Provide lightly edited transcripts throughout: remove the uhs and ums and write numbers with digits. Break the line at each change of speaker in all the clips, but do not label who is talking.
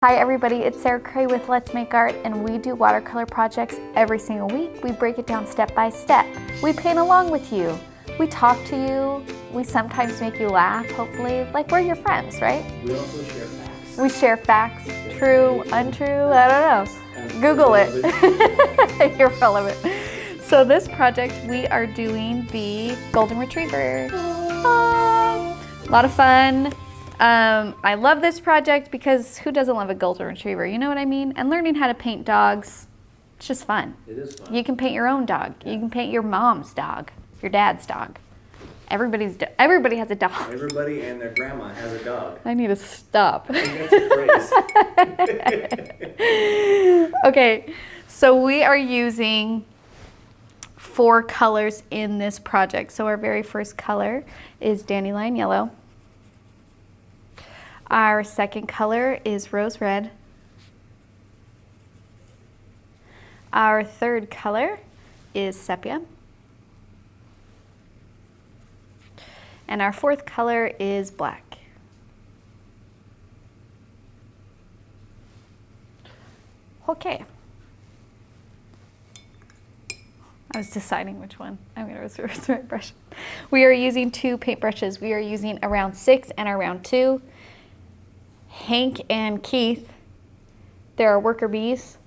Hi everybody, it's Sarah Cray with Let's Make Art, and we do watercolor projects every single week. We break it down step by step. We paint along with you. We talk to you. We sometimes make you laugh, hopefully, like we're your friends, right?
We also share facts.
We share facts, true, untrue, I don't know. Google it. You're relevant. So this project, we are doing the Golden Retriever. A lot of fun. I love this project because who doesn't love a Golden Retriever? You know what I mean? And learning how to paint dogs, it's just fun.
It is fun.
You can paint your own dog. Yeah. You can paint your mom's dog, your dad's dog. Everybody has a dog.
Everybody and their grandma has a dog.
I need to stop.
I think that's a phrase.
Okay, so we are using 4 colors in this project. So our very first color is dandelion yellow. Our second color is rose red. Our third color is sepia. And our fourth color is black. Okay. I was deciding which one. I'm going to use the right brush. We are using 2 paint brushes. We are using a round 6 and a round 2. Hank and Keith, they're our worker bees,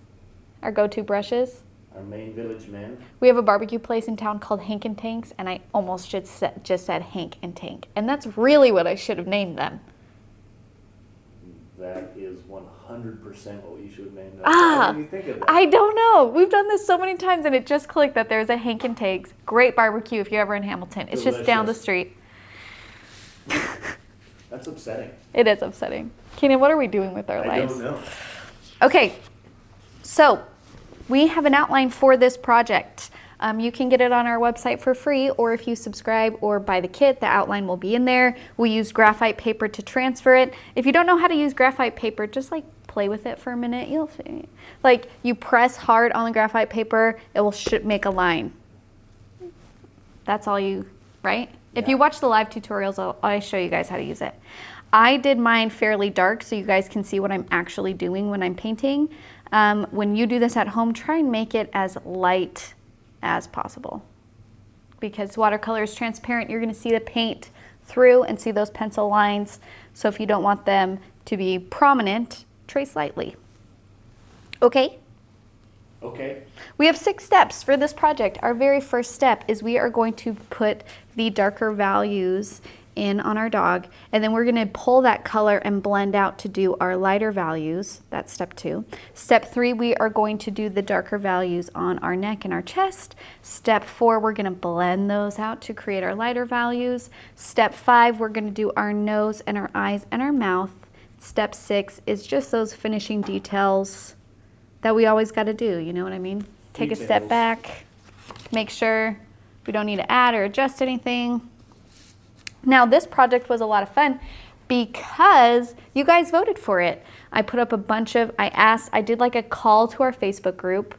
our go-to brushes.
Our main village men.
We have a barbecue place in town called Hank and Tank's, and I almost just said Hank and Tank. And that's really what I should have named them.
That is 100% what you should have named them.
Ah,
How did you think of that?
I don't know. We've done this so many times, and it just clicked that there's a Hank and Tank's. Great barbecue if you're ever in Hamilton. It's just down the street.
That's upsetting.
It is upsetting. Keenan, what are we doing with our lives?
I don't know.
Okay, so we have an outline for this project. You can get it on our website for free, or if you subscribe or buy the kit, the outline will be in there. We use graphite paper to transfer it. If you don't know how to use graphite paper, just like play with it for a minute. You'll see. Like you press hard on the graphite paper, it will make a line. That's all you, right? Yeah. If you watch the live tutorials, I'll show you guys how to use it. I did mine fairly dark so you guys can see what I'm actually doing when I'm painting. When you do this at home, try and make it as light as possible. Because watercolor is transparent, you're gonna see the paint through and see those pencil lines. So if you don't want them to be prominent, trace lightly. Okay?
Okay.
We have 6 steps for this project. Our very first step is we are going to put the darker values in on our dog, and then we're going to pull that color and blend out to do our lighter values. That's step 2. Step 3, we are going to do the darker values on our neck and our chest. Step 4, we're going to blend those out to create our lighter values. Step 5, we're going to do our nose and our eyes and our mouth. Step 6 is just those finishing details that we always got to do, you know what I mean? Take a step back, make sure we don't need to add or adjust anything. Now this project was a lot of fun because you guys voted for it. I put up a bunch of, I did like a call to our Facebook group,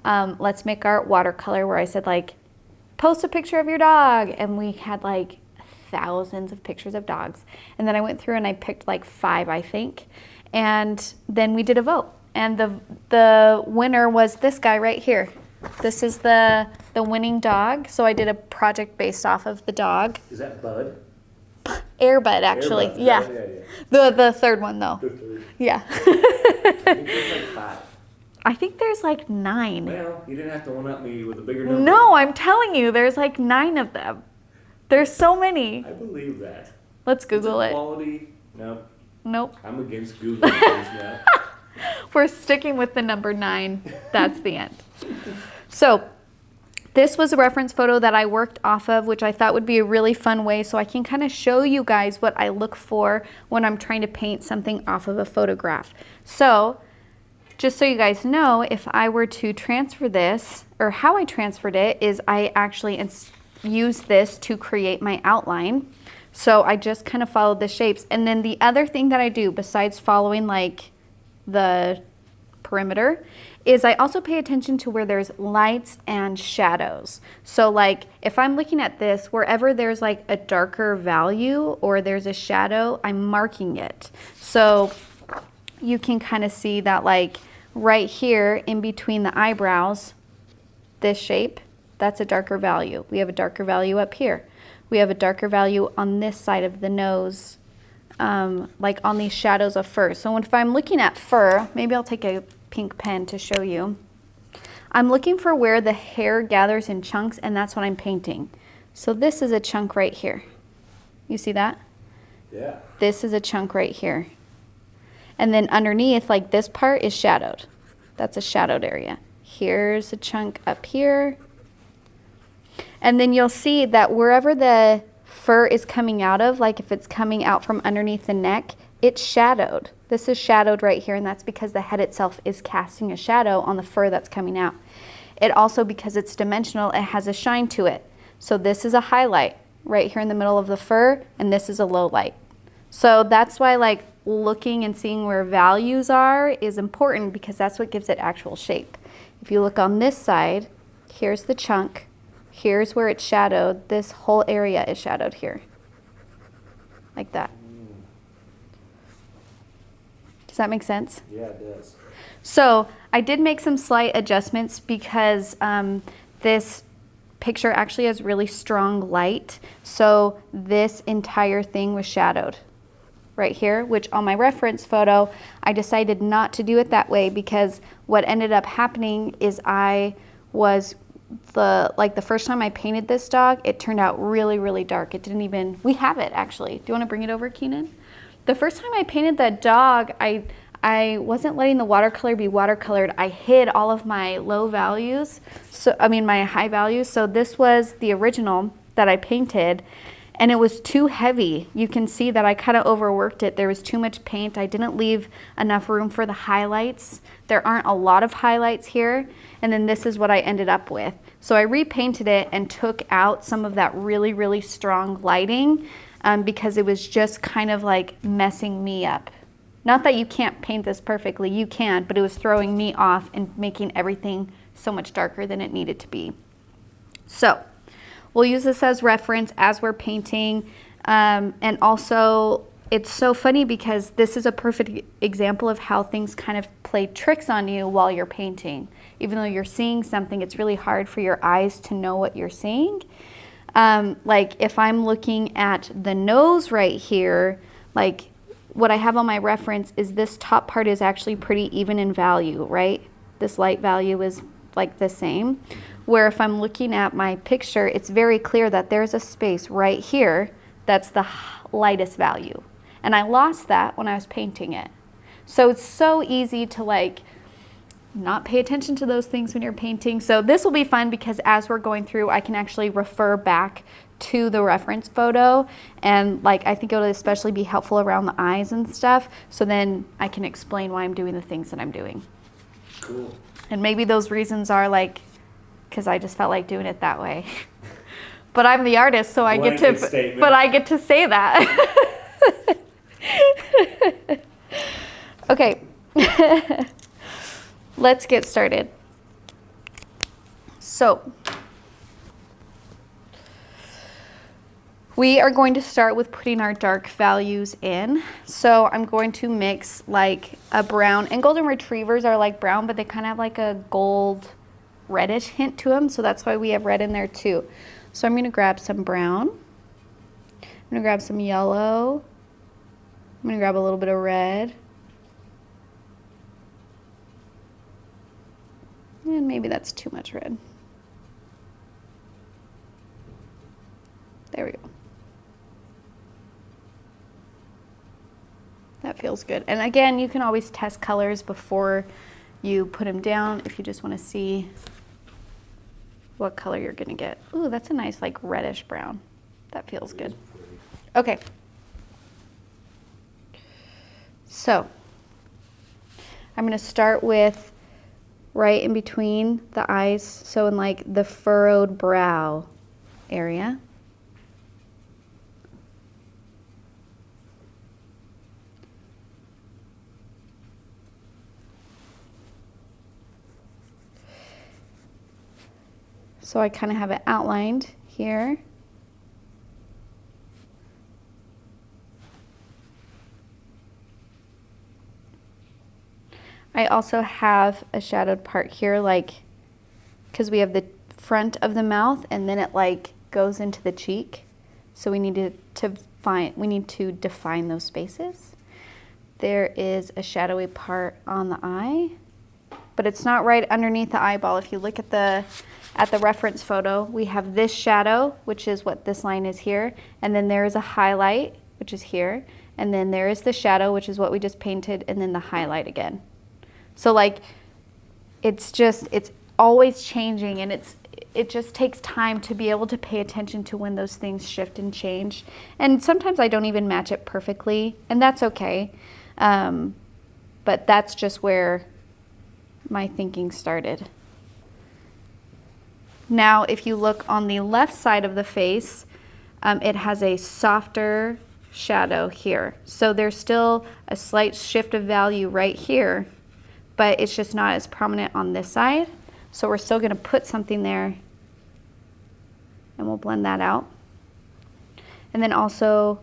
Let's Make Art Watercolor, where I said like, post a picture of your dog. And we had like thousands of pictures of dogs. And then I went through and I picked like 5, I think. And then we did a vote. And the winner was this guy right here. This is the winning dog. So I did a project based off of the dog.
Is that Bud?
Airbud, actually.
Airbud.
Yeah. The third one, though.
The third.
Yeah.
I think there's like 5.
I think there's like 9.
Well, you didn't have to one-up me with a bigger number.
No, I'm telling you, there's like 9 of them. There's so many.
I believe that.
Let's Google it.
Quality? No.
Nope.
I'm against Google now.
We're sticking with the number 9. That's the end. So this was a reference photo that I worked off of, which I thought would be a really fun way so I can kind of show you guys what I look for when I'm trying to paint something off of a photograph. So just so you guys know, if I were to transfer this, or how I transferred it is I actually used this to create my outline. So I just kind of followed the shapes. And then the other thing that I do besides following like the perimeter is I also pay attention to where there's lights and shadows. So like if I'm looking at this, wherever there's like a darker value or there's a shadow, I'm marking it. So you can kind of see that like right here in between the eyebrows, this shape, that's a darker value. We have a darker value up here. We have a darker value on this side of the nose, like on these shadows of fur. So if I'm looking at fur, maybe I'll take a pink pen to show you. I'm looking for where the hair gathers in chunks, and that's what I'm painting. So this is a chunk right here. You see that?
Yeah.
This is a chunk right here. And then underneath, like this part is shadowed. That's a shadowed area. Here's a chunk up here. And then you'll see that wherever the fur is coming out of, like if it's coming out from underneath the neck, it's shadowed. This is shadowed right here, and that's because the head itself is casting a shadow on the fur that's coming out. It also, because it's dimensional, it has a shine to it. So this is a highlight right here in the middle of the fur, and this is a low light. So that's why like looking and seeing where values are is important, because that's what gives it actual shape. If you look on this side, here's the chunk, here's where it's shadowed, this whole area is shadowed here, like that. Does that make sense?
Yeah, it does.
So I did make some slight adjustments because this picture actually has really strong light. So this entire thing was shadowed right here, which on my reference photo, I decided not to do it that way, because what ended up happening is the first time I painted this dog, it turned out really, really dark. It didn't even, we have it actually. Do you want to bring it over, Keenan? The first time I painted that dog, I wasn't letting the watercolor be watercolored. I hid all of my low values, my high values. So this was the original that I painted, and it was too heavy. You can see that I kind of overworked it. There was too much paint. I didn't leave enough room for the highlights. There aren't a lot of highlights here, and then this is what I ended up with. So I repainted it and took out some of that really, really strong lighting, because it was just kind of like messing me up. Not that you can't paint this perfectly, you can, but it was throwing me off and making everything so much darker than it needed to be. So we'll use this as reference as we're painting. And also, it's so funny because this is a perfect example of how things kind of play tricks on you while you're painting. Even though you're seeing something, it's really hard for your eyes to know what you're seeing. Like if I'm looking at the nose right here, like what I have on my reference is this top part is actually pretty even in value, right? This light value is like the same. Where if I'm looking at my picture, it's very clear that there's a space right here that's the lightest value. And I lost that when I was painting it. So it's so easy to like not pay attention to those things when you're painting. So this will be fun because as we're going through, I can actually refer back to the reference photo, and like I think it would especially be helpful around the eyes and stuff, so then I can explain why I'm doing the things that I'm doing.
Cool.
And maybe those reasons are like because I just felt like doing it that way. But I'm the artist, so I get to say that. Okay. Let's get started. So we are going to start with putting our dark values in. So I'm going to mix like a brown, and golden retrievers are like brown, but they kind of have like a gold reddish hint to them. So that's why we have red in there too. So I'm going to grab some brown. I'm going to grab some yellow. I'm going to grab a little bit of red. And maybe that's too much red. There we go. That feels good. And again, you can always test colors before you put them down if you just want to see what color you're going to get. Ooh, that's a nice like reddish brown. That feels good. Okay. So I'm going to start with right in between the eyes, so in like the furrowed brow area. So I kind of have it outlined here. I also have a shadowed part here, like, because we have the front of the mouth and then it like goes into the cheek. So we need to define those spaces. There is a shadowy part on the eye, but it's not right underneath the eyeball. If you look at the reference photo, we have this shadow, which is what this line is here, and then there is a highlight, which is here, and then there is the shadow, which is what we just painted, and then the highlight again. So like, it's always changing, and it just takes time to be able to pay attention to when those things shift and change. And sometimes I don't even match it perfectly, and that's okay. But that's just where my thinking started. Now, if you look on the left side of the face, it has a softer shadow here. So there's still a slight shift of value right here, but it's just not as prominent on this side. So we're still going to put something there, and we'll blend that out. And then also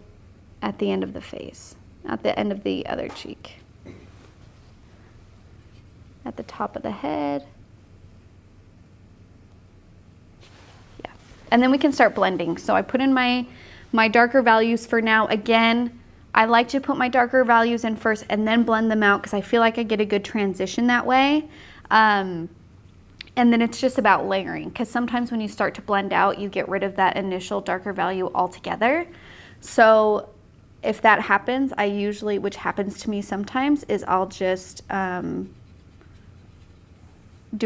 at the end of the face, at the end of the other cheek, at the top of the head. Yeah. And then we can start blending. So I put in my darker values for now. Again, I like to put my darker values in first and then blend them out because I feel like I get a good transition that way. And then it's just about layering, because sometimes when you start to blend out, you get rid of that initial darker value altogether. So if that happens, I usually, which happens to me sometimes, is I'll just do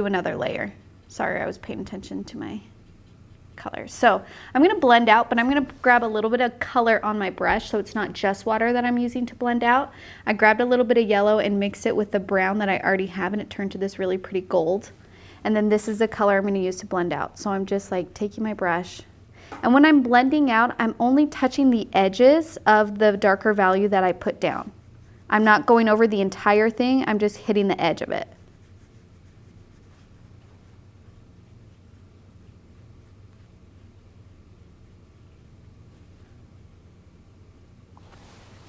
another layer. Sorry, I was paying attention to my colors. So I'm going to blend out, but I'm going to grab a little bit of color on my brush, so it's not just water that I'm using to blend out. I grabbed a little bit of yellow and mixed it with the brown that I already have, and it turned to this really pretty gold. And then this is the color I'm going to use to blend out. So I'm just like taking my brush, and when I'm blending out, I'm only touching the edges of the darker value that I put down. I'm not going over the entire thing, I'm just hitting the edge of it.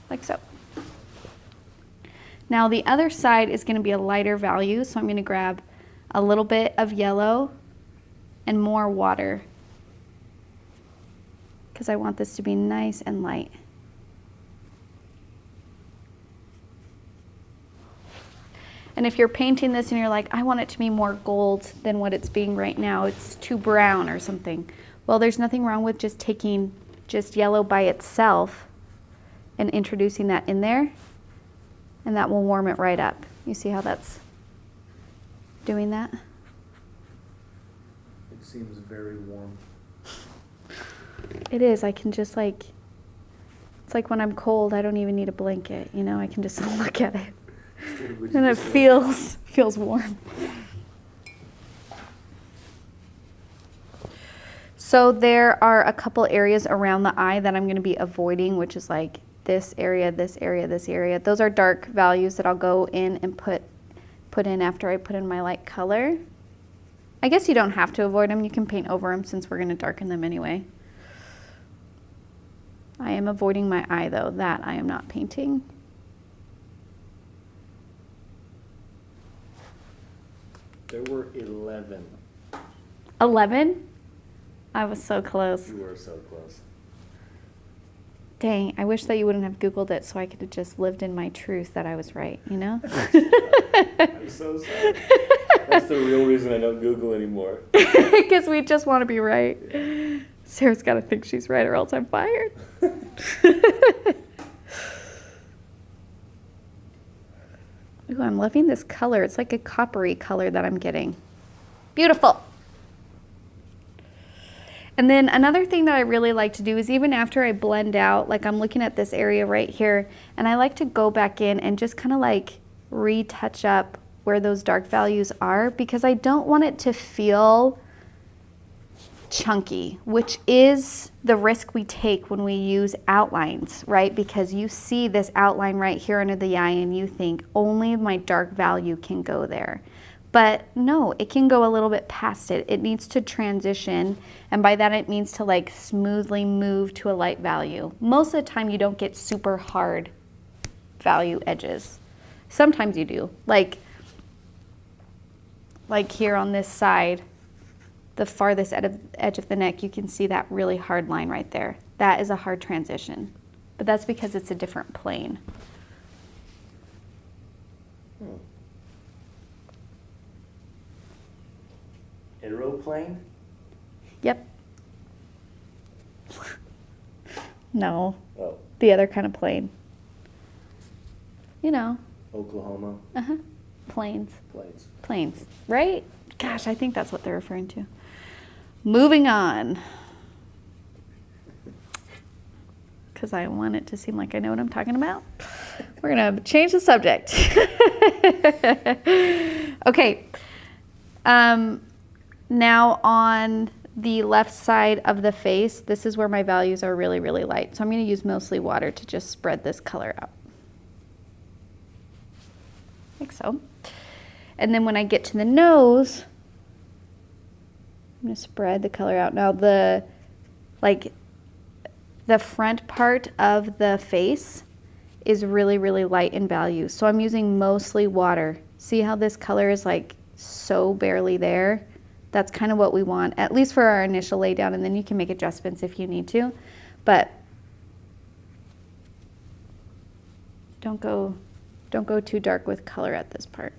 Like so. Now the other side is going to be a lighter value, so I'm going to grab a little bit of yellow and more water, because I want this to be nice and light. And if you're painting this and you're like, I want it to be more gold than what it's being right now, it's too brown or something. Well, there's nothing wrong with just taking just yellow by itself and introducing that in there, and that will warm it right up. You see how that's doing that?
It seems very warm.
It is. I can just like, it's like when I'm cold, I don't even need a blanket, you know, I can just look at it. And it feels warm. So there are a couple areas around the eye that I'm going to be avoiding, which is like this area, this area, this area. Those are dark values that I'll go in and put in after I put in my light color. I guess you don't have to avoid them. You can paint over them since we're going to darken them anyway. I am avoiding my eye though. That I am not painting.
There were 11.
11? I was so close.
You were so close.
Dang, I wish that you wouldn't have Googled it so I could have just lived in my truth that I was right, you know?
I'm so sorry. That's the real reason I don't Google anymore.
Because we just want to be right. Sarah's got to think she's right or else I'm fired. Ooh, I'm loving this color. It's like a coppery color that I'm getting. Beautiful. And then another thing that I really like to do is even after I blend out, like I'm looking at this area right here, and I like to go back in and just kind of like retouch up where those dark values are, because I don't want it to feel chunky, which is the risk we take when we use outlines, right? Because you see this outline right here under the eye and you think only my dark value can go there. But no, it can go a little bit past it. It needs to transition, and by that it means to like smoothly move to a light value. Most of the time you don't get super hard value edges. Sometimes you do. Like like here on this side, the farthest edge of the neck, you can see that really hard line right there. That is a hard transition, but that's because it's a different plane.
Aeroplane?
Yep. No.
Oh.
The other kind of plane. You know.
Oklahoma?
Uh-huh. Planes.
Planes.
Planes, right? Gosh, I think that's what they're referring to. Moving on. Because I want it to seem like I know what I'm talking about. We're going to change the subject. Okay. Now on the left side of the face, this is where my values are really, really light. So I'm going to use mostly water to just spread this color out. Like so. And then when I get to the nose, I'm going to spread the color out. Now the front part of the face is really, really light in value. So I'm using mostly water. See how this color is like so barely there? That's kind of what we want, at least for our initial laydown, and then you can make adjustments if you need to. But don't go too dark with color at this part.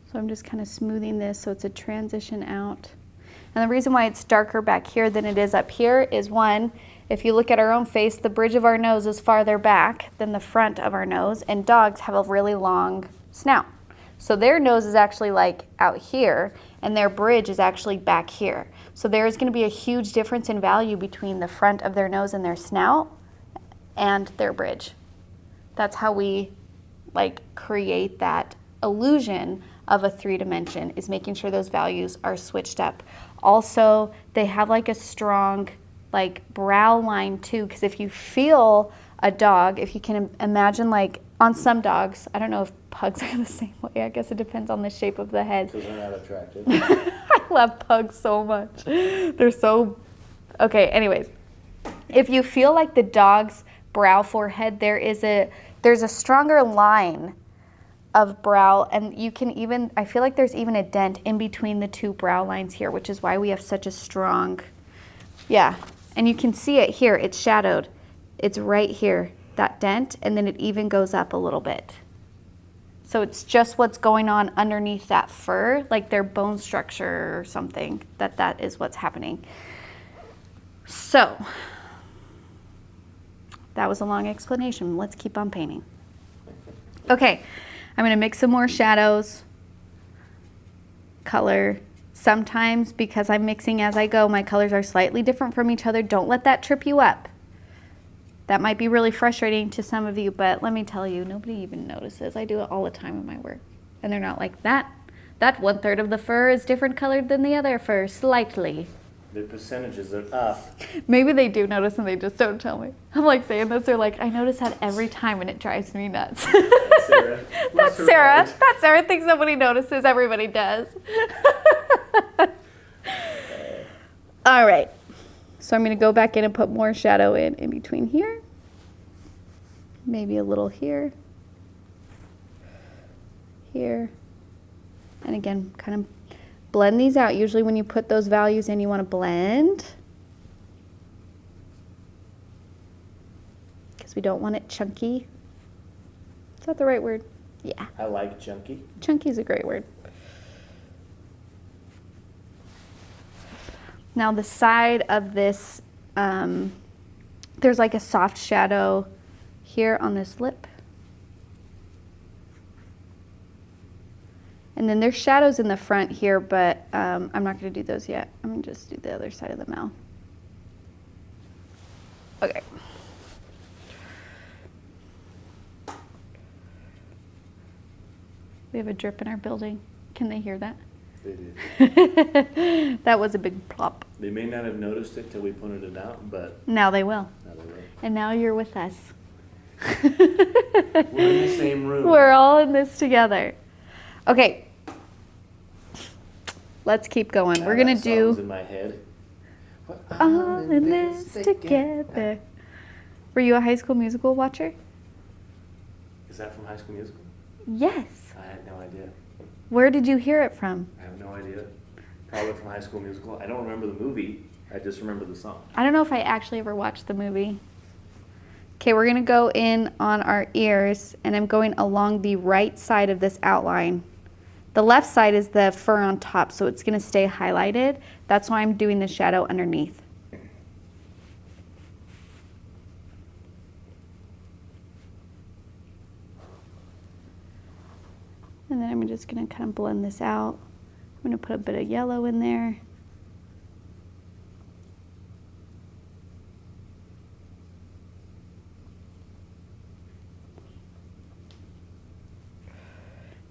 So I'm just kind of smoothing this so it's a transition out. And the reason why it's darker back here than it is up here is, one, if you look at our own face, the bridge of our nose is farther back than the front of our nose, and dogs have a really long snout. So their nose is actually like out here, and their bridge is actually back here. So there is going to be a huge difference in value between the front of their nose and their snout and their bridge. That's how we like create that illusion of a 3-dimension, is making sure those values are switched up. Also, they have like a strong like brow line too, because if you feel a dog, if you can imagine, like on some dogs, I don't know if pugs are the same way, I guess it depends on the shape of the head.
Because they're not attractive.
I love pugs so much. They're so, okay, anyways. If you feel like the dog's brow forehead, there's a stronger line of brow, and you can even, I feel like there's even a dent in between the two brow lines here, which is why we have such a strong, yeah. And you can see it here, it's shadowed. It's right here, that dent, and then it even goes up a little bit. So it's just what's going on underneath that fur, like their bone structure or something, that is what's happening. So, that was a long explanation. Let's keep on painting. Okay. I'm going to mix some more shadows, color. Sometimes, because I'm mixing as I go, my colors are slightly different from each other. Don't let that trip you up. That might be really frustrating to some of you, but let me tell you, nobody even notices. I do it all the time in my work. And they're not like, that 1/3 of the fur is different colored than the other fur, slightly.
The percentages are off.
Maybe they do notice and they just don't tell me. I'm like saying this, they're like, I notice that every time and it drives me nuts.
That's Sarah.
That's Sarah. That's Sarah thinks nobody notices. Everybody does. All right. So I'm going to go back in and put more shadow in between here. Maybe a little here. Here. And again, kind of blend these out. Usually when you put those values in, you want to blend, because we don't want it chunky. Is that the right word? Yeah.
I like chunky.
Chunky is a great word. Now the side of this, there's like a soft shadow here on this lip. And then there's shadows in the front here, but I'm not going to do those yet. I'm going to just do the other side of the mouth. Okay. We have a drip in our building. Can they hear that?
They did.
That was a big plop.
They may not have noticed it till we pointed it out, but
Now they will.
now they will.
And now you're with us.
We're in the same room.
We're all in this together. Okay. let's keep going. We're
That
gonna
song's
do
in my head. We're
all in this together. Were you a High School Musical watcher?
Is that from High School Musical?
Yes.
I had no idea.
Where did you hear it from?
I have no idea. Probably from High School Musical. I don't remember the movie. I just remember the song.
I don't know if I actually ever watched the movie. Okay, we're gonna go in on our ears, and I'm going along the right side of this outline. The left side is the fur on top, so it's gonna stay highlighted. That's why I'm doing the shadow underneath. And then I'm just gonna kind of blend this out. I'm gonna put a bit of yellow in there.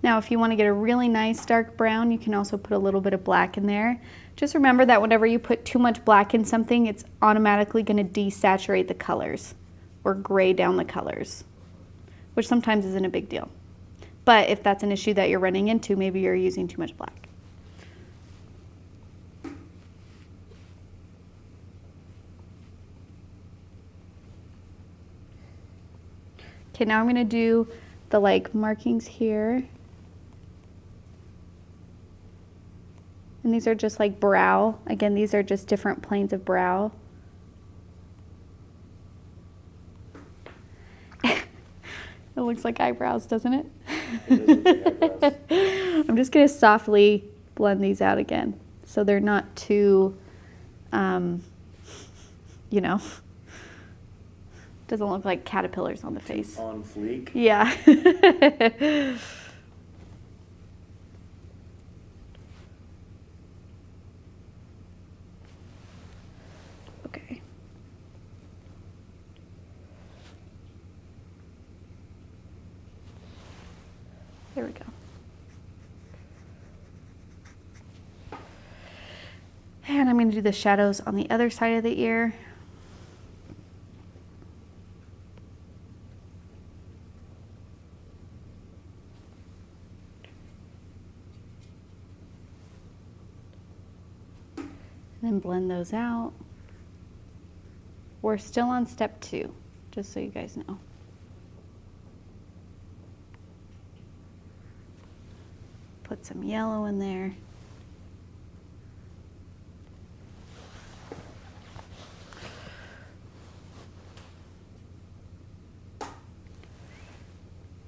Now, if you want to get a really nice dark brown, you can also put a little bit of black in there. Just remember that whenever you put too much black in something, it's automatically going to desaturate the colors or gray down the colors, which sometimes isn't a big deal. But if that's an issue that you're running into, maybe you're using too much black. Okay, now I'm going to do the like markings here. And these are just like brow. Again, these are just different planes of brow. It looks like eyebrows, doesn't it?
It does look like eyebrows.
I'm just going to softly blend these out again so they're not too, you know, doesn't look like caterpillars on the face.
On fleek.
Yeah. Okay. There we go. And I'm going to do the shadows on the other side of the ear. And then blend those out. We're still on step 2, just so you guys know. Put some yellow in there.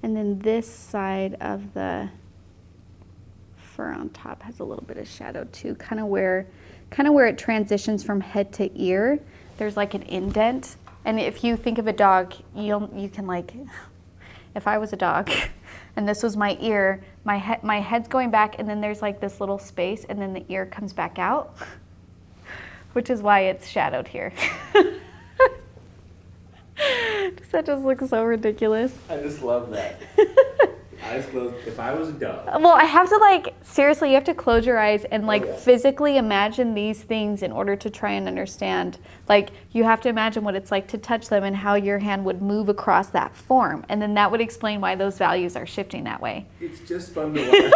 And then this side of the fur on top has a little bit of shadow too, kind of where it transitions from head to ear. There's like an indent. And if you think of a dog, you can like, if I was a dog and this was my ear, my head's going back and then there's like this little space and then the ear comes back out, which is why it's shadowed here. Does that just look so ridiculous?
I just love that. Eyes closed. If I was a dog.
Well, I have to like, seriously, you have to close your eyes and like
yeah.
physically imagine these things in order to try and understand. Like you have to imagine what it's like to touch them and how your hand would move across that form. And then that would explain why those values are shifting that way.
It's just fun to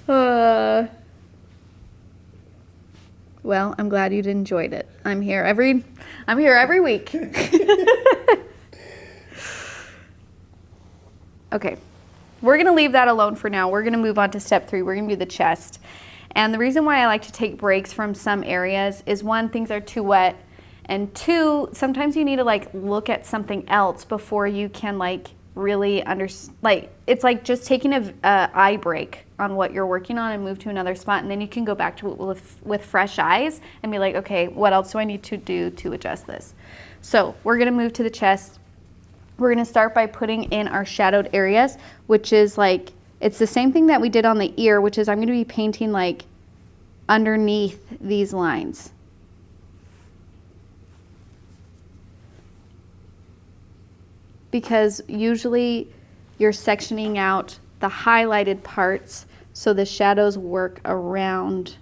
watch.
Well, I'm glad you enjoyed it. I'm here every week. Okay, we're gonna leave that alone for now. We're gonna move on to step 3. We're gonna do the chest. And the reason why I like to take breaks from some areas is 1, things are too wet, and 2, sometimes you need to like look at something else before you can like really understand. Like it's like just taking a eye break on what you're working on and move to another spot, and then you can go back to it with fresh eyes and be like, okay, what else do I need to do to adjust this? So we're gonna move to the chest. We're gonna start by putting in our shadowed areas, which is like, it's the same thing that we did on the ear, which is I'm gonna be painting like underneath these lines. Because usually you're sectioning out the highlighted parts so the shadows work around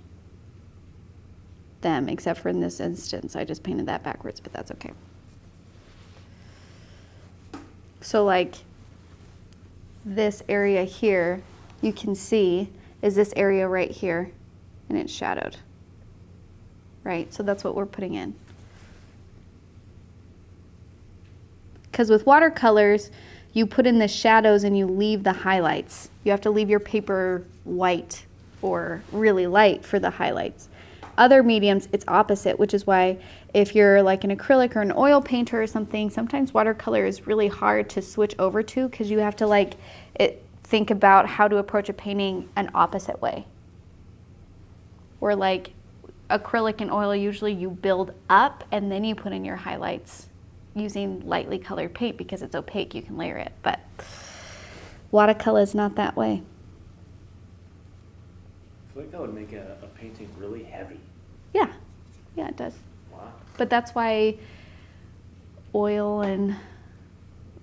them, except for in this instance. I just painted that backwards, but that's okay. So like this area here, you can see is this area right here, and it's shadowed, right? So that's what we're putting in. Because with watercolors, you put in the shadows and you leave the highlights. You have to leave your paper white or really light for the highlights. Other mediums, it's opposite, which is why if you're like an acrylic or an oil painter or something, sometimes watercolor is really hard to switch over to because you have to think about how to approach a painting an opposite way. Or like acrylic and oil, usually you build up and then you put in your highlights using lightly colored paint because it's opaque, you can layer it, but watercolor is not that way.
I feel like that would make a painting really heavy.
Yeah, it does.
Wow.
But that's why oil and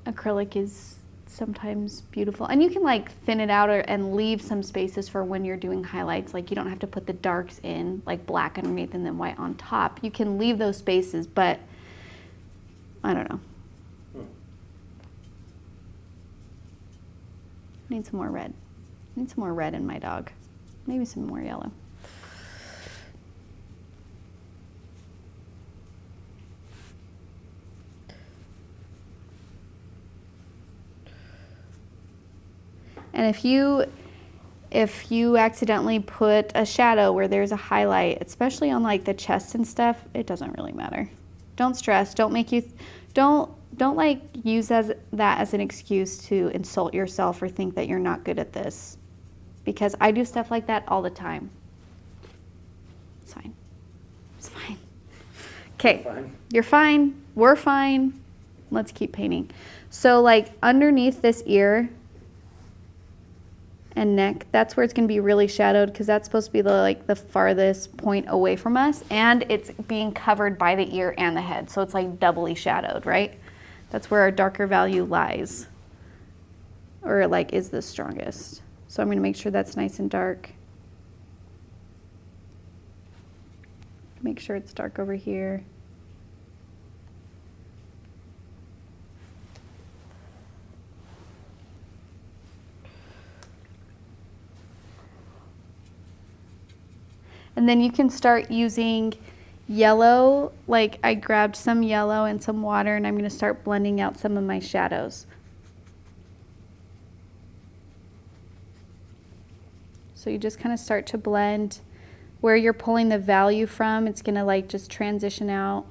acrylic is sometimes beautiful. And you can like thin it out and leave some spaces for when you're doing highlights. Like you don't have to put the darks in, like black underneath and then white on top. You can leave those spaces, but I don't know. Need some more red. Need some more red in my dog. Maybe some more yellow. And if you accidentally put a shadow where there's a highlight, especially on like the chest and stuff, it doesn't really matter. Don't stress. Don't like use that as an excuse to insult yourself or think that you're not good at this. Because I do stuff like that all the time. It's fine. It's fine. Okay. You're fine. We're fine. Let's keep painting. So like underneath this ear and neck, that's where it's going to be really shadowed because that's supposed to be the farthest point away from us, and it's being covered by the ear and the head, so it's like doubly shadowed, right? That's where our darker value lies, or like is the strongest. So I'm going to make sure that's nice and dark. Make sure it's dark over here. And then you can start using yellow. Like I grabbed some yellow and some water, and I'm going to start blending out some of my shadows. So you just kind of start to blend where you're pulling the value from. It's going to like just transition out.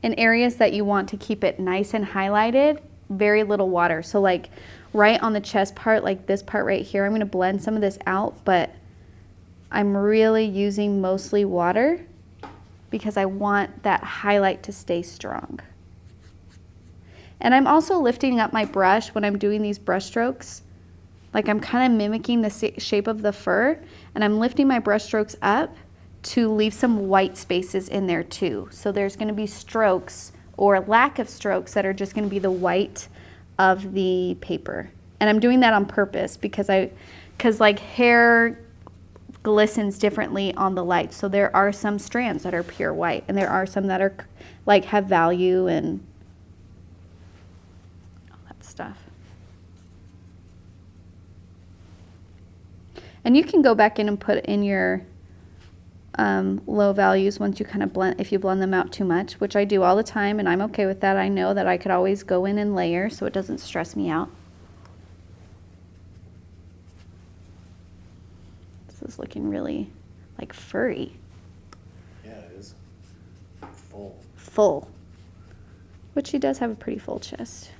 In areas that you want to keep it nice and highlighted, very little water. So like right on the chest part, like this part right here, I'm going to blend some of this out, but I'm really using mostly water because I want that highlight to stay strong. And I'm also lifting up my brush when I'm doing these brush strokes. Like I'm kind of mimicking the shape of the fur, and I'm lifting my brush strokes up to leave some white spaces in there too. So there's going to be strokes or lack of strokes that are just going to be the white of the paper. And I'm doing that on purpose because like hair glistens differently on the light. So there are some strands that are pure white, and there are some that are like have value and all that stuff. And you can go back in and put in your low values once you kind of blend, if you blend them out too much, which I do all the time, and I'm okay with that. I know that I could always go in and layer so it doesn't stress me out. This is looking really like furry.
Yeah, it is. Full.
Full. Which she does have a pretty full chest.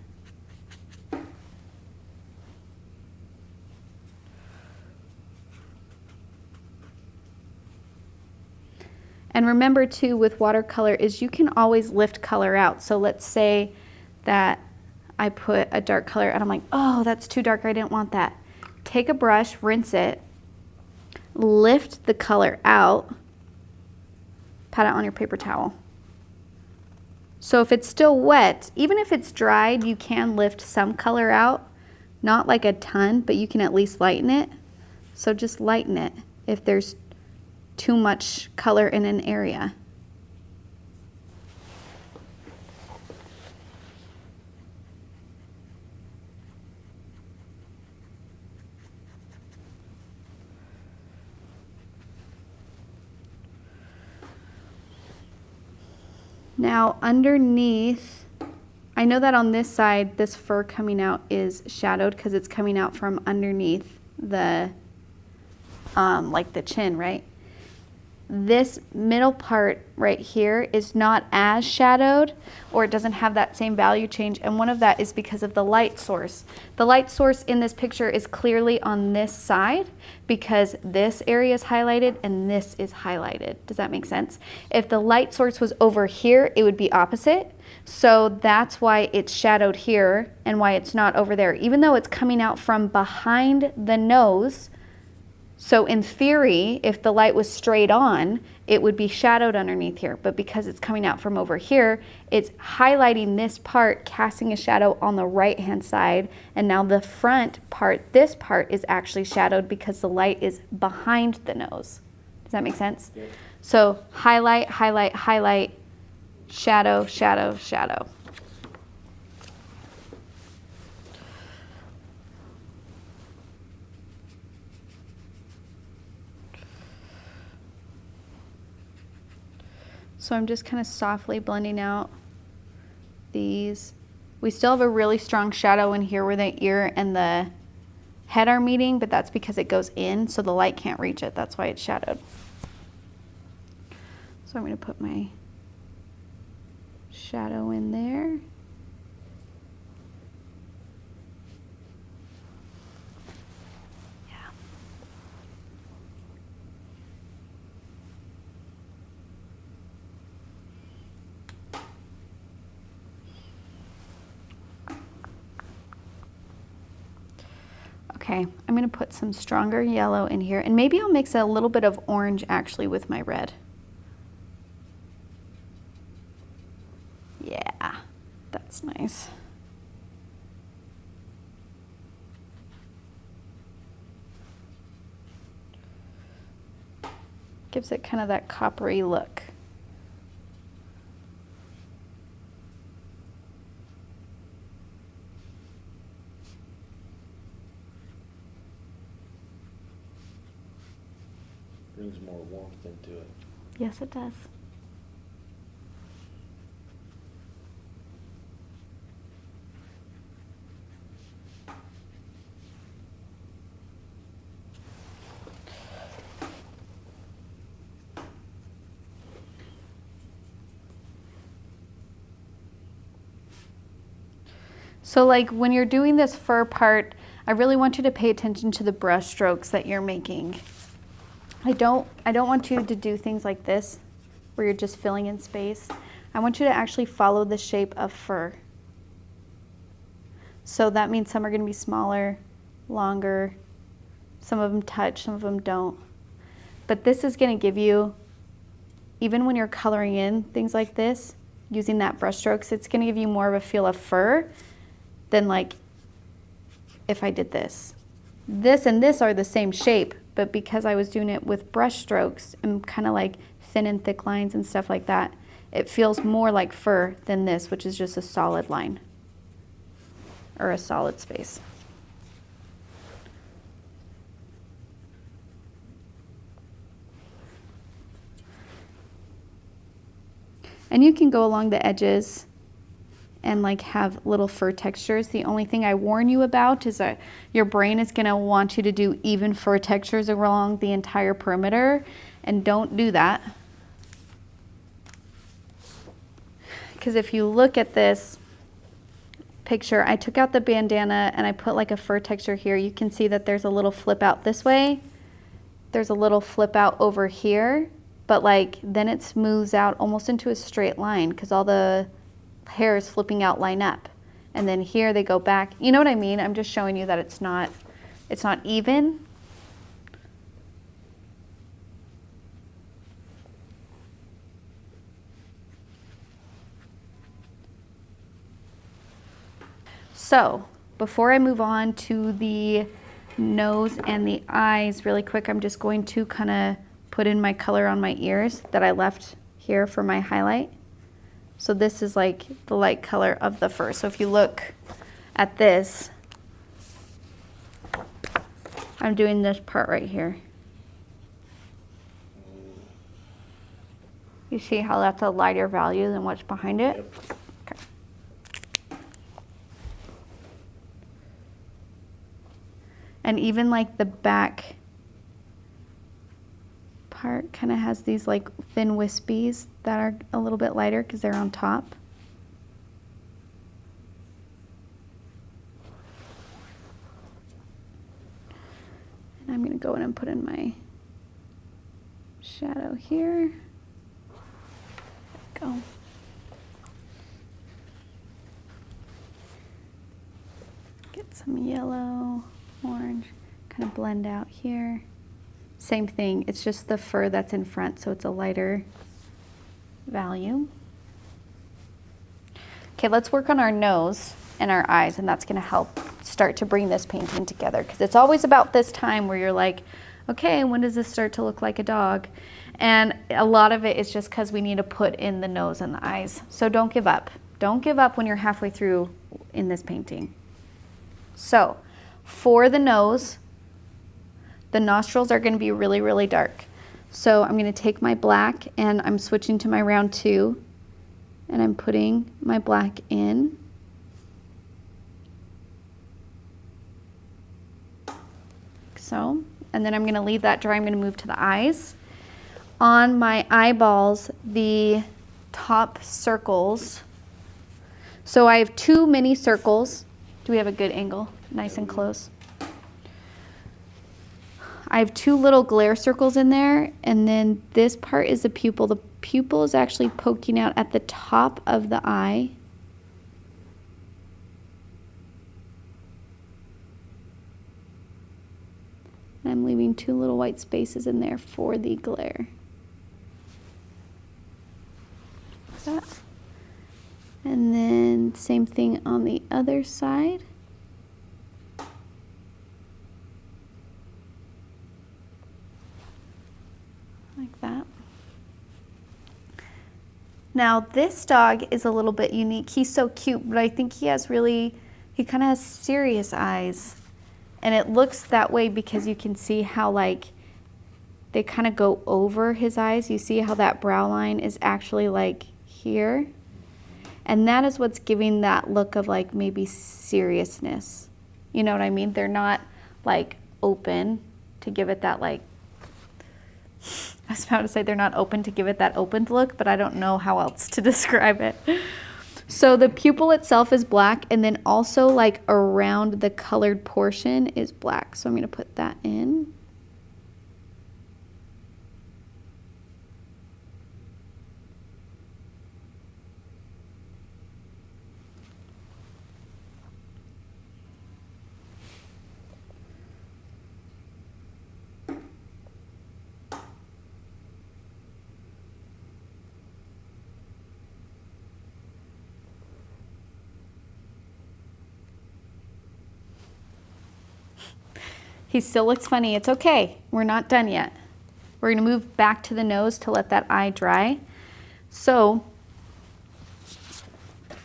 And remember too with watercolor is you can always lift color out. So let's say that I put a dark color and I'm like, oh, that's too dark, I didn't want that. Take a brush, rinse it, lift the color out, pat it on your paper towel. So if it's still wet, even if it's dried, you can lift some color out. Not like a ton, but you can at least lighten it. So just lighten it if there's too much color in an area. Now underneath, I know that on this side, this fur coming out is shadowed because it's coming out from underneath the, like the chin, right? This middle part right here is not as shadowed, or it doesn't have that same value change, and one of that is because of the light source. The light source in this picture is clearly on this side because this area is highlighted and this is highlighted. Does that make sense? If the light source was over here, it would be opposite. So that's why it's shadowed here and why it's not over there, even though it's coming out from behind the nose. So in theory, if the light was straight on, it would be shadowed underneath here. But because it's coming out from over here, it's highlighting this part, casting a shadow on the right-hand side. And now the front part, this part, is actually shadowed because the light is behind the nose. Does that make sense? Yeah. So highlight, highlight, highlight, shadow, shadow, shadow. So I'm just kind of softly blending out these. We still have a really strong shadow in here where the ear and the head are meeting, but that's because it goes in, so the light can't reach it. That's why it's shadowed. So I'm going to put my shadow in there. Okay, I'm going to put some stronger yellow in here, and maybe I'll mix a little bit of orange actually with my red. Yeah, that's nice. Gives it kind of that coppery look.
Brings more warmth into it.
Yes, it does. So like when you're doing this fur part, I really want you to pay attention to the brush strokes that you're making. I don't want you to do things like this where you're just filling in space. I want you to actually follow the shape of fur. So that means some are going to be smaller, longer, some of them touch, some of them don't. But this is going to give you, even when you're coloring in things like this, using that brush strokes, it's going to give you more of a feel of fur than like if I did this. This and this are the same shape, but because I was doing it with brush strokes and kind of like thin and thick lines and stuff like that, it feels more like fur than this, which is just a solid line or a solid space. And you can go along the edges and like have little fur textures. The only thing I warn you about is that your brain is gonna want you to do even fur textures along the entire perimeter, and don't do that. Because if you look at this picture, I took out the bandana and I put like a fur texture here. You can see that there's a little flip out this way. There's a little flip out over here, but like then it smooths out almost into a straight line because all the hairs flipping out line up, and then here they go back. You know what I mean? I'm just showing you that it's not even. So before I move on to the nose and the eyes really quick, I'm just going to kind of put in my color on my ears that I left here for my highlight. So this is like the light color of the fur. So if you look at this, I'm doing this part right here. You see how that's a lighter value than what's behind it?
Yep.
Okay. And even like the back part kind of has these like thin wispies that are a little bit lighter because they're on top. And I'm going to go in and put in my shadow here. There we go. Get some yellow, orange, kind of blend out here. Same thing, it's just the fur that's in front, so it's a lighter value. Okay, let's work on our nose and our eyes, and that's gonna help start to bring this painting together, because it's always about this time where you're like, okay, when does this start to look like a dog? And a lot of it is just because we need to put in the nose and the eyes. So don't give up. Don't give up when you're halfway through in this painting. So for the nose, the nostrils are going to be really, really dark. So I'm going to take my black and I'm switching to my round 2 and I'm putting my black in. Like so. And then I'm going to leave that dry. I'm going to move to the eyes. On my eyeballs, the top circles. So I have 2 mini circles. Do we have a good angle? Nice and close. I have 2 little glare circles in there, and then this part is the pupil. The pupil is actually poking out at the top of the eye. And I'm leaving 2 little white spaces in there for the glare. Like that. And then same thing on the other side. Like that. Now this dog is a little bit unique. He's so cute, but I think he kind of has serious eyes. And it looks that way because you can see how like they kind of go over his eyes. You see how that brow line is actually like here. And that is what's giving that look of like maybe seriousness. You know what I mean? They're not like open to give it that like, I was about to say they're not open to give it that opened look, but I don't know how else to describe it. So the pupil itself is black, and then also like around the colored portion is black. So I'm going to put that in. He still looks funny. It's okay. We're not done yet. We're going to move back to the nose to let that eye dry. So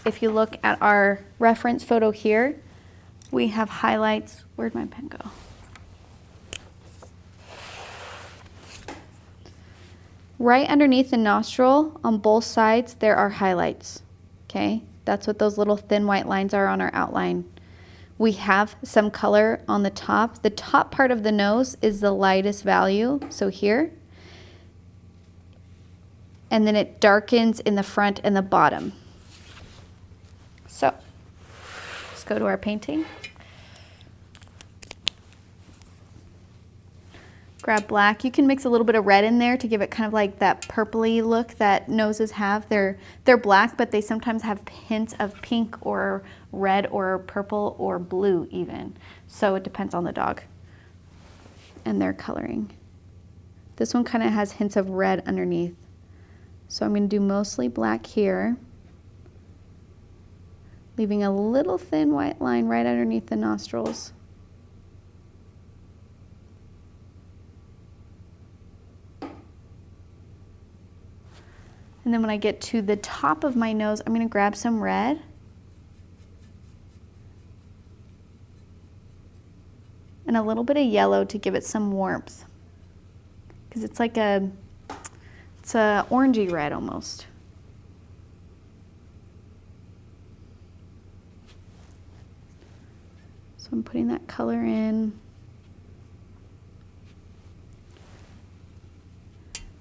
if you look at our reference photo here, we have highlights. Where'd my pen go? Right underneath the nostril on both sides, there are highlights. Okay? That's what those little thin white lines are on our outline. We have some color on the top. The top part of the nose is the lightest value, so here. And then it darkens in the front and the bottom. So, let's go to our painting. Grab black. You can mix a little bit of red in there to give it kind of like that purpley look that noses have. They're black, but they sometimes have hints of pink or red or purple or blue even. So it depends on the dog and their coloring. This one kind of has hints of red underneath. So I'm going to do mostly black here, leaving a little thin white line right underneath the nostrils. And then when I get to the top of my nose, I'm going to grab some red. And a little bit of yellow to give it some warmth. Because it's like a It's a orangey red almost. So I'm putting that color in.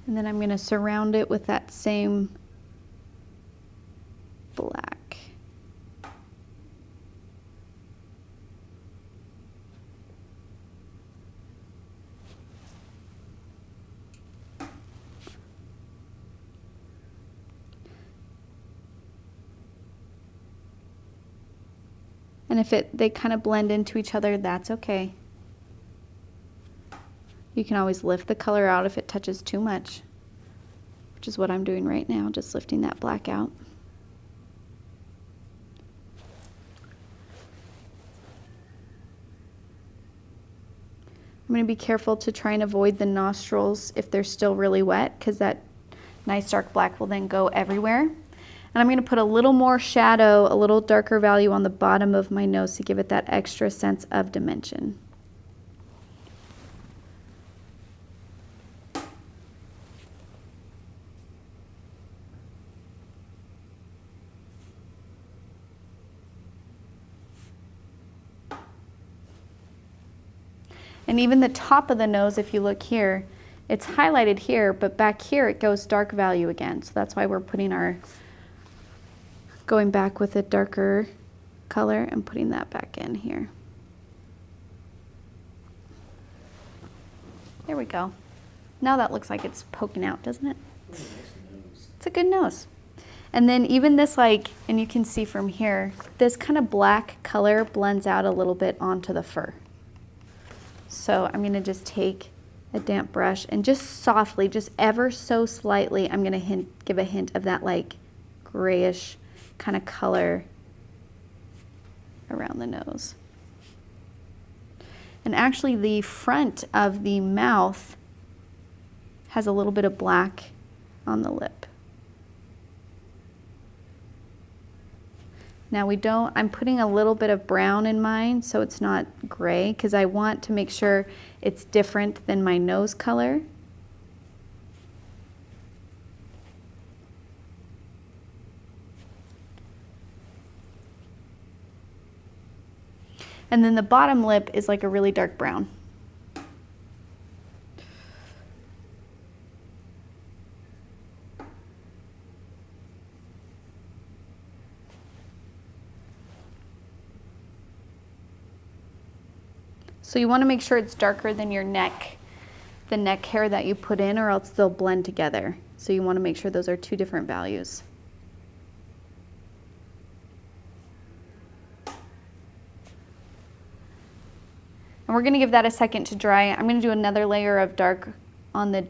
And then I'm going to surround it with that same black. And if they kind of blend into each other, that's okay. You can always lift the color out if it touches too much, which is what I'm doing right now, just lifting that black out. I'm going to be careful to try and avoid the nostrils if they're still really wet, because that nice dark black will then go everywhere. And I'm going to put a little more shadow, a little darker value on the bottom of my nose to give it that extra sense of dimension. And even the top of the nose, if you look here, it's highlighted here, but back here it goes dark value again. So that's why we're putting going back with a darker color and putting that back in here. There we go. Now that looks like it's poking out, doesn't it? It's a good nose. And then even this, like, and you can see from here, this kind of black color blends out a little bit onto the fur. So I'm going to just take a damp brush and just softly, just ever so slightly, I'm going to give a hint of that like grayish kind of color around the nose. And actually the front of the mouth has a little bit of black on the lip. Now I'm putting a little bit of brown in mine so it's not gray, because I want to make sure it's different than my nose color. And then the bottom lip is like a really dark brown. So you want to make sure it's darker than your neck, the neck hair that you put in, or else they'll blend together. So you want to make sure those are two different values. And we're going to give that a second to dry. I'm going to do another layer of dark on the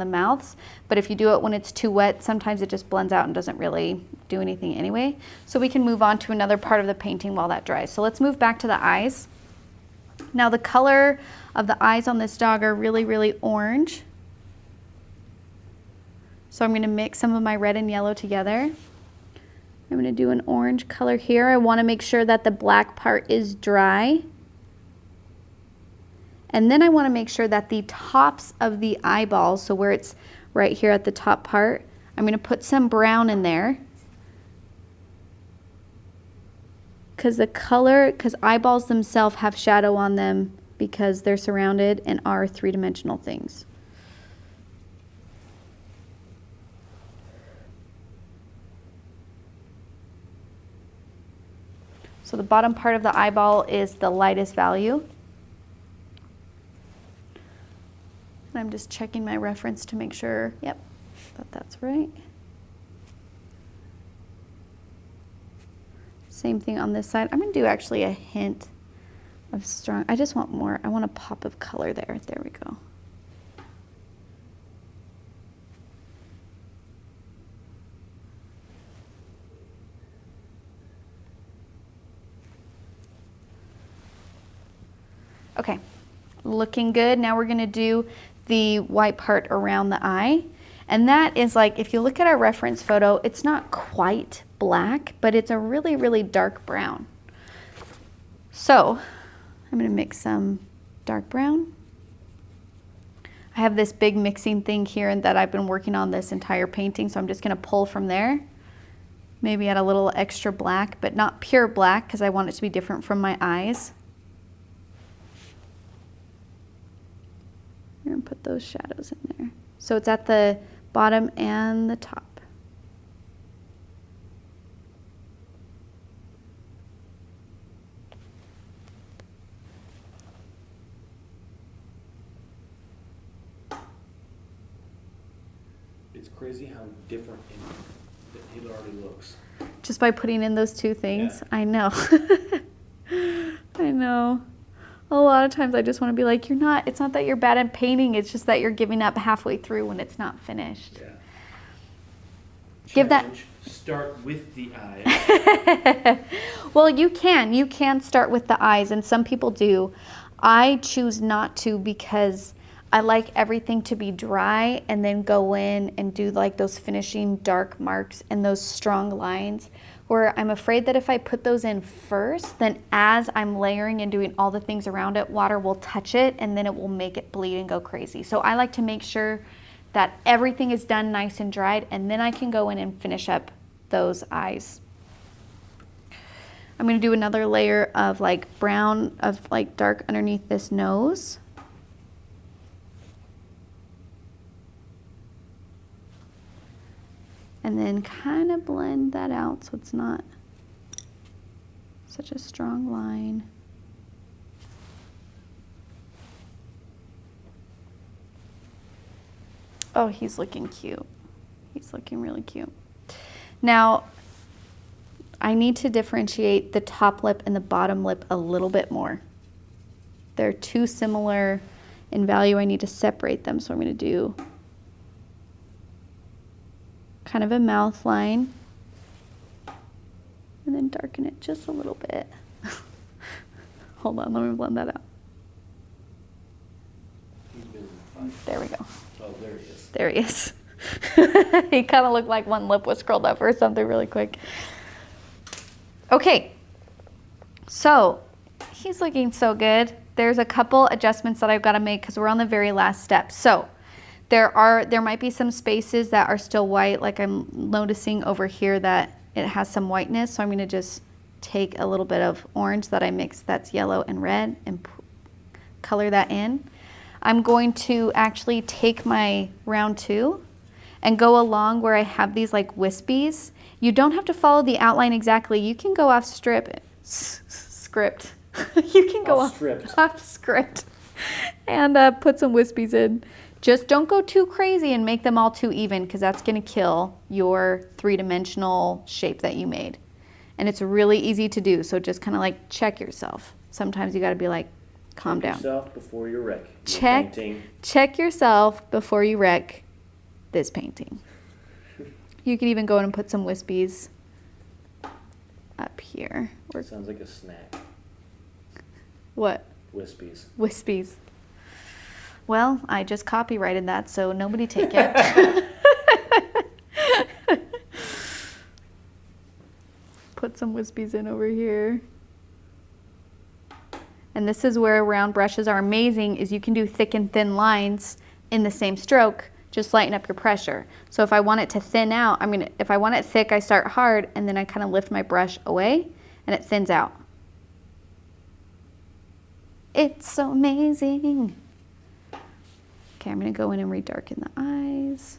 mouths, but if you do it when it's too wet, sometimes it just blends out and doesn't really do anything anyway. So we can move on to another part of the painting while that dries. So let's move back to the eyes. Now the color of the eyes on this dog are really, really orange. So I'm going to mix some of my red and yellow together. I'm going to do an orange color here. I want to make sure that the black part is dry. And then I want to make sure that the tops of the eyeballs, so where it's right here at the top part, I'm going to put some brown in there. Because eyeballs themselves have shadow on them because they're surrounded and are three-dimensional things. So the bottom part of the eyeball is the lightest value. And I'm just checking my reference to make sure, yep, that's right. Same thing on this side. I'm going to do actually a hint of strong, I just want more, I want a pop of color there. There we go. Okay, looking good. Now we're going to do the white part around the eye. And that is like, if you look at our reference photo, it's not quite black, but it's a really, really dark brown. So I'm going to mix some dark brown. I have this big mixing thing here and that I've been working on this entire painting, so I'm just gonna pull from there. Maybe add a little extra black, but not pure black because I want it to be different from my eyes. We're gonna put those shadows in there. So it's at the bottom and the top.
It's crazy how different it already looks.
Just by putting in those two things?
Yeah.
I know. I know. A lot of times I just want to be like, it's not that you're bad at painting, it's just that you're giving up halfway through when it's not finished.
Yeah.
Give that.
Start with the eyes.
Well, you can start with the eyes, and some people do. I choose not to because I like everything to be dry and then go in and do like those finishing dark marks and those strong lines, where I'm afraid that if I put those in first, then as I'm layering and doing all the things around it, water will touch it and then it will make it bleed and go crazy. So I like to make sure that everything is done nice and dried, and then I can go in and finish up those eyes. I'm gonna do another layer of like brown, of like dark underneath this nose. And then kind of blend that out so it's not such a strong line. Oh, he's looking cute. He's looking really cute. Now, I need to differentiate the top lip and the bottom lip a little bit more. They're too similar in value. I need to separate them, so I'm going to do kind of a mouth line and then darken it just a little bit. Hold on, let me blend that out. There we go.
Oh, there he is.
There he is. He kind of looked like one lip was curled up or something really quick. Okay, so he's looking so good. There's a couple adjustments that I've got to make because we're on the very last step. So there might be some spaces that are still white, like I'm noticing over here that it has some whiteness. So I'm going to just take a little bit of orange that I mixed that's yellow and red and color that in. I'm going to actually take my round 2 and go along where I have these like wispies. You don't have to follow the outline exactly. You can go off script. You can go off script and put some wispies in. Just don't go too crazy and make them all too even, because that's going to kill your 3-dimensional shape that you made. And it's really easy to do, so just kind of like check yourself. Sometimes you got to be like, calm down.
Check yourself before you wreck
Check yourself before you wreck this painting. You can even go in and put some wispies up here.
Sounds like a snack.
What?
Wispies.
Wispies. Well, I just copyrighted that, so nobody take it. Put some wispies in over here. And this is where round brushes are amazing, is you can do thick and thin lines in the same stroke. Just lighten up your pressure. So if I want it to thin out, if I want it thick, I start hard and then I kind of lift my brush away and it thins out. It's so amazing. Okay, I'm gonna go in and redarken the eyes.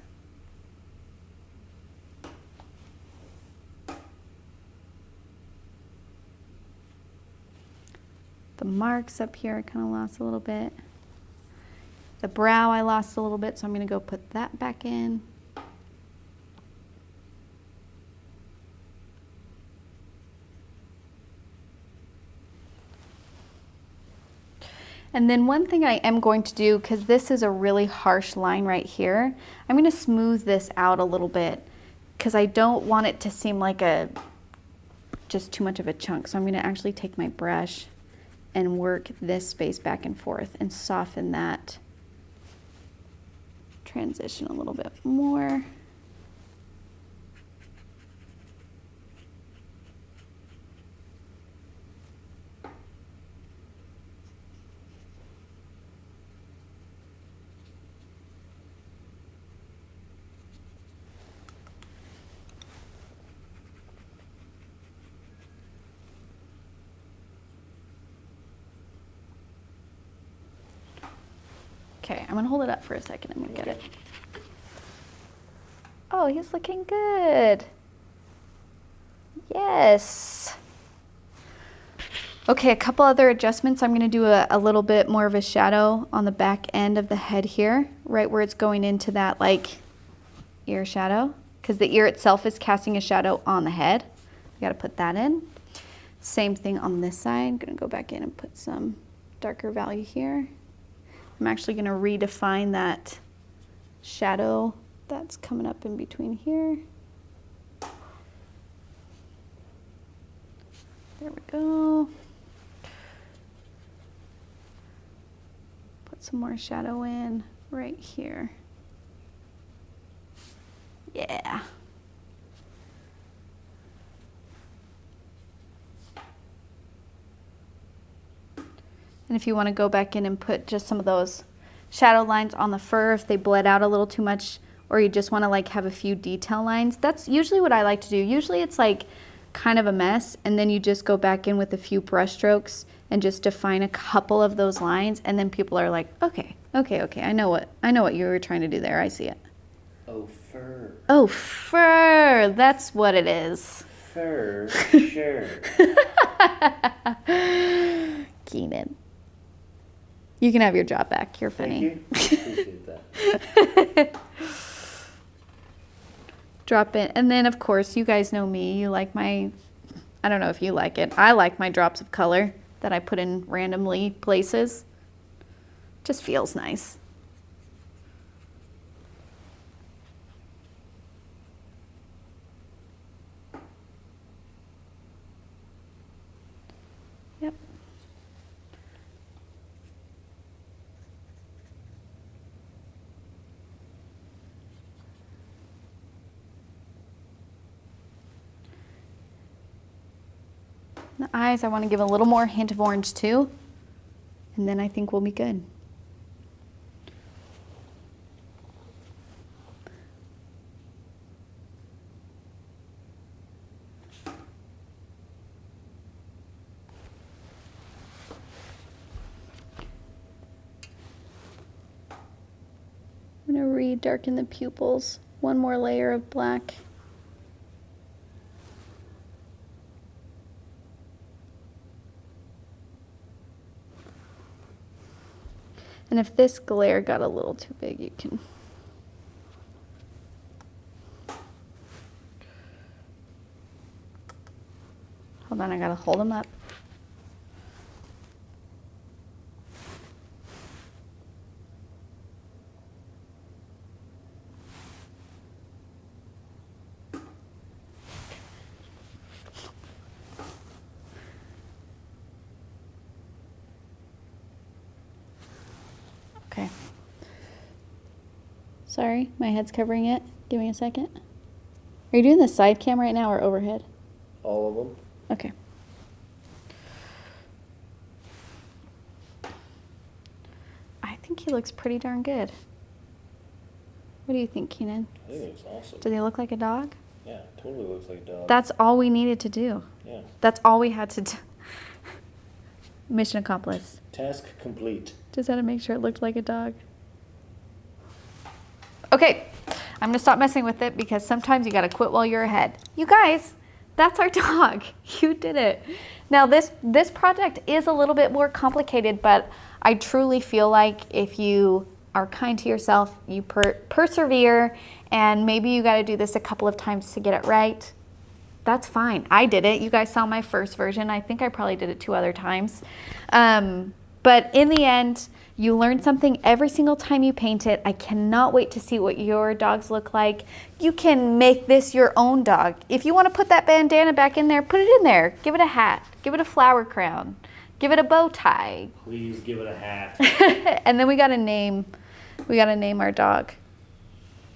The marks up here I kind of lost a little bit. The brow I lost a little bit, so I'm gonna go put that back in. And then one thing I am going to do, because this is a really harsh line right here, I'm going to smooth this out a little bit because I don't want it to seem like just too much of a chunk. So I'm going to actually take my brush and work this space back and forth and soften that transition a little bit more. Okay, I'm gonna hold it up for a second. I'm gonna get it. Oh, he's looking good. Yes. Okay, a couple other adjustments. I'm gonna do a little bit more of a shadow on the back end of the head here, right where it's going into that like ear shadow, because the ear itself is casting a shadow on the head. I gotta put that in. Same thing on this side. I'm gonna go back in and put some darker value here. I'm actually gonna redefine that shadow that's coming up in between here. There we go. Put some more shadow in right here. Yeah. And if you want to go back in and put just some of those shadow lines on the fur, if they bled out a little too much, or you just want to like have a few detail lines, that's usually what I like to do. Usually it's like kind of a mess, and then you just go back in with a few brush strokes and just define a couple of those lines, and then people are like, okay, I know what you were trying to do there. I see it.
Oh, fur.
Oh, fur. That's what it is.
Fur, sure.
Keenan. You can have your job back. You're funny.
Thank you. Appreciate that.
Drop it. And then, of course, you guys know me. You like my, I don't know if you like it. I like my drops of color that I put in randomly places. Just feels nice. Yep. The eyes, I want to give a little more hint of orange too, and then I think we'll be good. I'm going to re-darken the pupils. One more layer of black. And if this glare got a little too big, you can. Hold on, I gotta hold them up. Okay. Sorry, my head's covering it. Give me a second. Are you doing the side cam right now or overhead?
All of them.
Okay. I think he looks pretty darn good. What do you think, Keenan?
I think it looks awesome.
Does he look like a dog?
Yeah, totally looks like a dog.
That's all we needed to do.
Yeah.
That's all we had to do. Mission accomplished.
Task complete.
Just had to make sure it looked like a dog. Okay, I'm gonna stop messing with it because sometimes you gotta quit while you're ahead. You guys, that's our dog. You did it. Now this project is a little bit more complicated, but I truly feel like if you are kind to yourself, you persevere, and maybe you gotta do this a couple of times to get it right. That's fine. I did it. You guys saw my first version. I think I probably did it 2 other times. But in the end, you learn something every single time you paint it. I cannot wait to see what your dogs look like. You can make this your own dog. If you want to put that bandana back in there, put it in there. Give it a hat. Give it a flower crown. Give it a bow tie.
Please give it a hat.
And then we got to name our dog.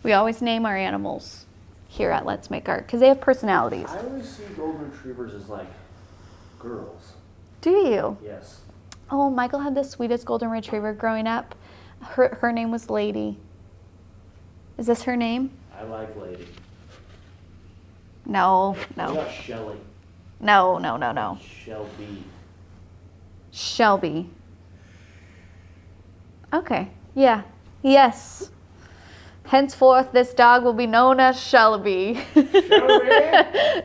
We always name our animals here at Let's Make Art because they have personalities.
I always see golden retrievers as like girls.
Do you?
Yes.
Oh, Michael had the sweetest golden retriever growing up. Her name was Lady. Is this her name?
I like Lady.
No.
What about Shelly?
No.
Shelby.
Shelby. Okay. Yeah. Yes. Henceforth, this dog will be known as Shelby. Hear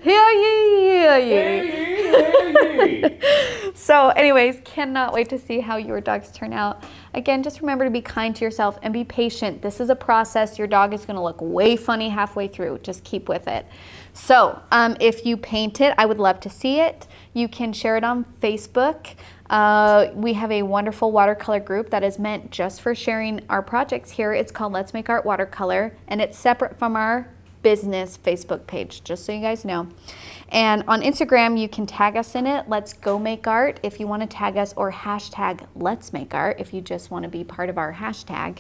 ye, hear ye. So anyways, cannot wait to see how your dogs turn out. Again, just remember to be kind to yourself and be patient. This is a process. Your dog is going to look way funny halfway through. Just keep with it. So if you paint it, I would love to see it. You can share it on Facebook. We have a wonderful watercolor group that is meant just for sharing our projects here. It's called Let's Make Art Watercolor, and it's separate from our business Facebook page, just so you guys know. And on Instagram, you can tag us in it, Let's Go Make Art, if you want to tag us, or hashtag Let's Make Art if you just want to be part of our hashtag.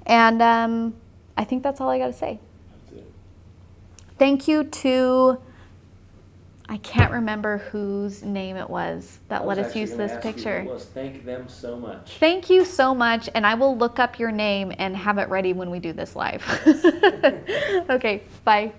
And I think that's all I got to say. Thank you to, I can't remember whose name it was that let us use this picture.
Thank them so much.
Thank you so much, and I will look up your name and have it ready when we do this live. Okay, bye.